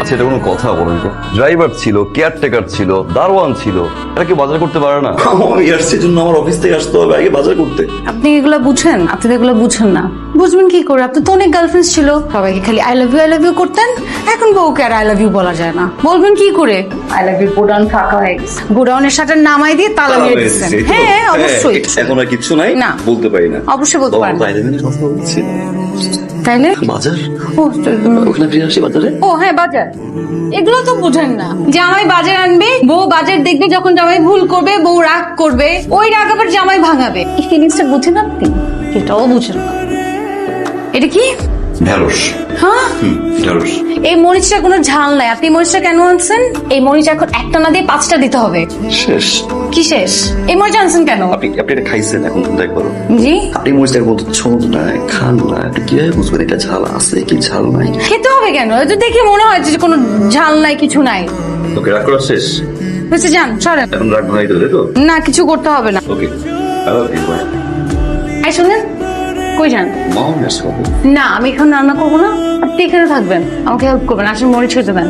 আচ্ছা, এটা কোনো কথা বলেন তো? ড্রাইভার ছিল, কেয়ারটেকার ছিল, দারোয়ান ছিল, এটা কি বাজার করতে পারে না? আমি আসছি জন্য আমার অফিস থেকে আসতে হবে আগে বাজার করতে। আপনি এগুলো বুঝেন? আপনি তো এগুলো বুঝেন না। বুঝবেন কি করে? আপনি তো অনেক গার্লফ্রেন্ডস ছিল, সবাইকে খালি আই লাভ ইউ করতেন। এখন বউকে আর আই লাভ ইউ বলা যায় না, বলবেন কি করে? আই লাভ ইউ গোডাউন ফাঁকা হয়ে গেছে, গোডাউনের শাটার নামাই দিয়ে তালা মেরে দিচ্ছেন। হ্যাঁ অবশ্যই। এখন আর কিছু নাই, না বলতে পারি না। অবশ্যই বলতে পারেন। তাইলে বাজার ও ওখানে ফিরে আসি বাজারে। ও হ্যাঁ বাজার, এগুলো তো বুঝেন না। জামাই বাজার আনবে, বউ বাজার দেখবে, যখন জামাই ভুল করবে বউ রাগ করবে, ওই রাগ আবার জামাই ভাঙাবে। এই ফিলিংসটা বুঝেন আপনি? এটাও বুঝেন না। এটা কি? ঢেঁড়স। হ্যাঁ ঢেঁড়স। এই মরিচটা কোনো ঝাল নাই, আপনি মরিচটা কেন আনছেন? এই মরিচ এখন একটা না দিয়ে 5টা দিতে হবে। শেষ। কি শেষ? এই মরিচ আনছেন কেন? আপনি এটা খাইছেন, এখন দেখবো। জি আপনি মরিচটার বলতে ছোট না, খান না, আপনি কিভাবে বুঝবেন এটা ঝাল আছে কি ঝাল নাই? খেতে হবে কেন? এই তো দেখে মনে হয় যে কোনো ঝাল নাই, কিছু নাই। ওকে, রাগ করা শেষ। হয়েছে, যান সরেন। এখন রাগ ভাঙাই দিলে তো? না কিছু করতে হবে না। ওকে, এই শুনেন, কই যান? মাও নেস করবো। না আমি এখন রান্না করবো না, আপনি এখানে থাকবেন, আমাকে হেল্প করবেন। আসলে মরিচ খেতে দেন।